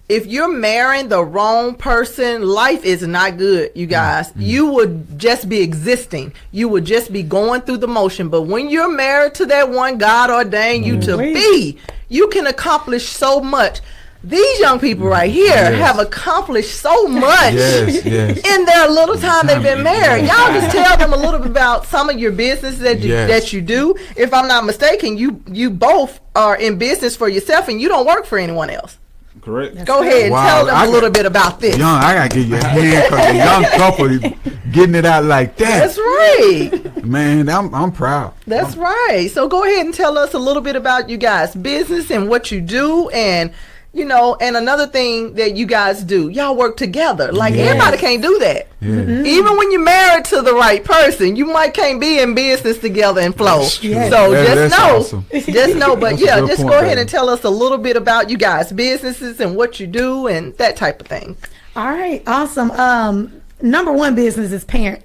if you're marrying the wrong person, life is not good, you guys. You would just be existing. You would just be going through the motion. But when you're married to that one God ordained you to be, you can accomplish so much. These young people right here have accomplished so much in their little time they've been married. Y'all just tell them a little bit about some of your business that you do. If I'm not mistaken, you both are in business for yourself and you don't work for anyone else. Correct. Go ahead and tell them a little bit about this. Young, I gotta give you a hand because the young couple getting it out like that. That's right. Man, I'm proud. That's right. So go ahead and tell us a little bit about you guys' business and what you do, and and another thing that you guys do, y'all work together. Like everybody can't do that. Even when you're married to the right person, you can't be in business together and flow. So just know. But just go ahead and tell us a little bit about you guys' businesses and what you do and that type of thing. All right, awesome. Number one business is parent.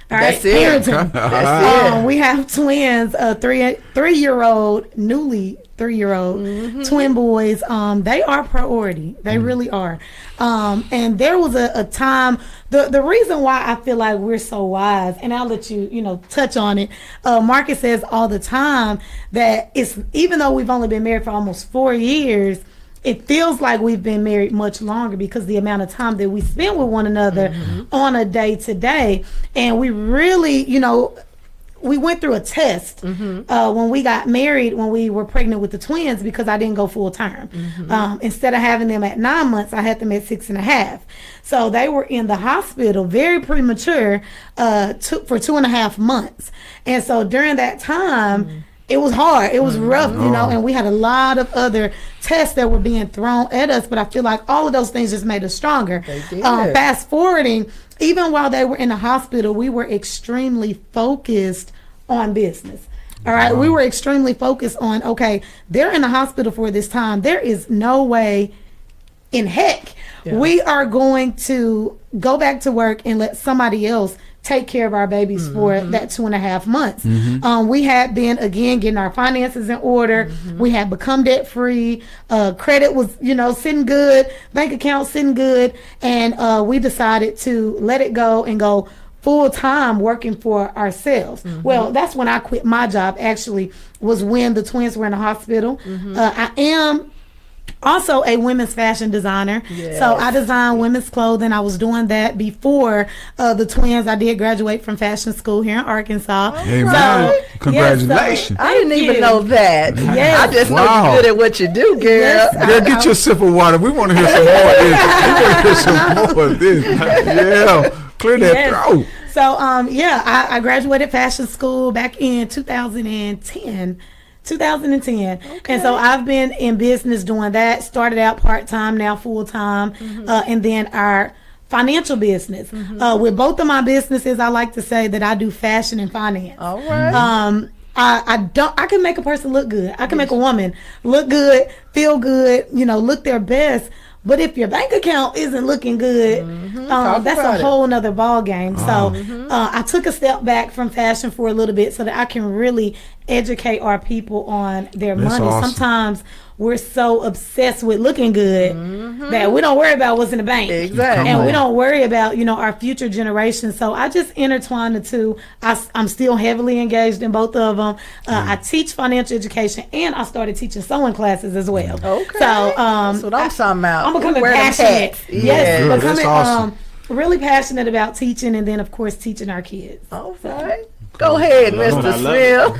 All right, That's it. parenting. That's it. We have twins, a three-year-old, newly 3-year-old twin boys. They are priority. They really are. And there was a time, the reason why I feel like we're so wise, and I'll let you, touch on it. Marcus says all the time that even though we've only been married for almost 4 years, it feels like we've been married much longer because the amount of time that we spend with one another on a day-to-day. And we really, we went through a test when we got married, when we were pregnant with the twins, because I didn't go full term. Instead of having them at 9 months, I had them at 6.5. So they were in the hospital very premature for 2.5 months. And so during that time, it was hard. It was rough, and we had a lot of other tests that were being thrown at us. But I feel like all of those things just made us stronger. Fast forwarding, even while they were in the hospital, we were extremely focused on business. All right. We were extremely focused on, okay, they're in the hospital for this time. There is no way in heck we are going to go back to work and let somebody else take care of our babies for that 2.5 months. We had been, again, getting our finances in order. We had become debt free. Credit was, sitting good. Bank account sitting good. And we decided to let it go and go full time working for ourselves. Well, that's when I quit my job, actually, was when the twins were in the hospital. I am also a women's fashion designer. So I design women's clothing. I was doing that before the twins. I did graduate from fashion school here in Arkansas. Amen. Congratulations. I didn't even know that. I just know you're good at what you do, girl. Girl, get your sip of water. We want to hear some more of this. We want to hear some more of this. Clear that throat. So, I graduated fashion school back in 2010. And so I've been in business doing that. Started out part-time, now full-time. And then our financial business. With both of my businesses, I like to say that I do fashion and finance. All right. I can make a person look good. I can make a woman look good, feel good, look their best. But if your bank account isn't looking good, that's a whole nother ball game. So I took a step back from fashion for a little bit so that I can really educate our people on their money. Awesome. Sometimes we're so obsessed with looking good that we don't worry about what's in the bank. Exactly. And we don't worry about, our future generations. So I just intertwine the two. I'm still heavily engaged in both of them. I teach financial education, and I started teaching sewing classes as well. Okay. So that's what I'm talking about. I'm becoming passionate. Yes, becoming awesome. Really passionate about teaching, and then of course teaching our kids. All right. Go ahead, Mr. Smith.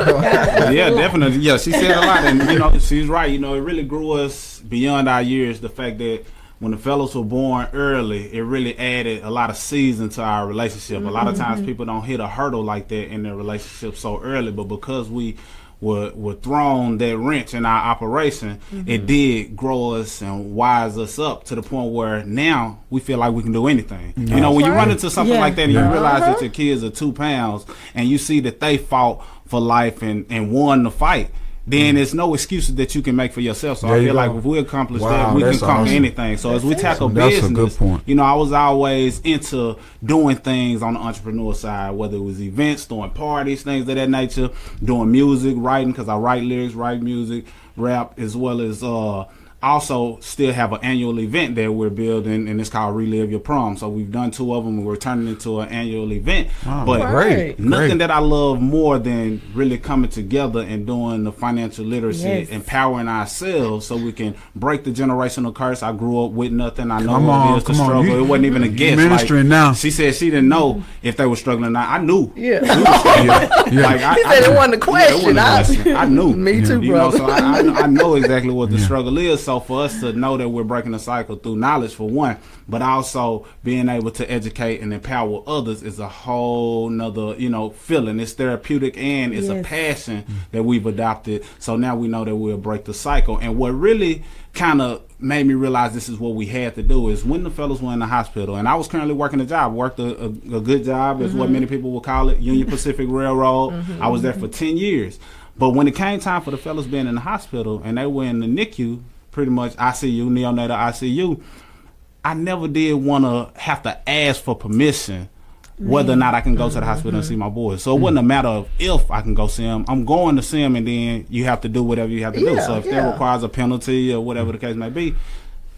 Yeah, definitely. Yeah, she said a lot, and she's right. It really grew us beyond our years. The fact that when the fellows were born early, it really added a lot of season to our relationship. A lot of times people don't hit a hurdle like that in their relationship so early, but because we were thrown that wrench in our operation, it did grow us and wise us up to the point where now we feel like we can do anything. When you run into something like that and you realize that your kids are 2 pounds and you see that they fought for life and won the fight, then there's no excuses that you can make for yourself. So I feel like if we accomplish that, we can conquer anything. So as we tackle business, a good point. I was always into doing things on the entrepreneur side, whether it was events, throwing parties, things of that nature, doing music, writing, because I write lyrics, write music, rap, as well as also still have an annual event that we're building, and it's called Relive Your Prom. So we've done 2 of them, and we're turning into an annual event. Wow, but great. nothing that I love more than really coming together and doing the financial literacy, Yes. empowering ourselves so we can break the generational curse. I grew up with nothing. I know Come what on, it is to come on. struggle. You- It wasn't even a guess. ministering now. She said she didn't know if they were struggling or not. I knew. Yeah. Yeah. Like, He said it wasn't a question. I knew. Me too, You know, brother. so I know exactly what the struggle is. So for us to know that we're breaking the cycle through knowledge, for one, but also being able to educate and empower others is a whole nother, feeling. It's therapeutic and it's a Yes. passion that we've adopted. So now we know that we'll break the cycle. And what really kind of made me realize this is what we had to do is when the fellas were in the hospital, and I was currently working a job, worked a good job, is what many people would call it, Union Pacific Railroad. I was there for 10 years. But when it came time for the fellas being in the hospital and they were in the NICU, pretty much ICU, neonatal ICU, I never did want to have to ask for permission whether or not I can go to the hospital and see my boys. So it wasn't a matter of if I can go see them. I'm going to see them, and then you have to do whatever you have to do. Yeah, So if that yeah. requires a penalty or whatever the case may be,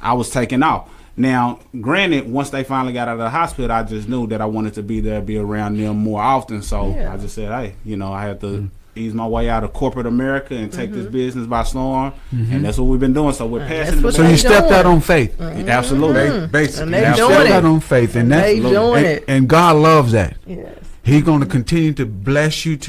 I was taken off. Now, granted, once they finally got out of the hospital, I just knew that I wanted to be there, be around them more often. So Yeah. I just said, hey, I had to ease my way out of corporate America and take this business by storm. And that's what we've been doing. So we're passionate what So about you it. stepped out on faith. Absolutely. Basically, And they you doing stepped it. out on faith, and They doing and, it. and God loves that. Yes. He's going to continue to bless you too.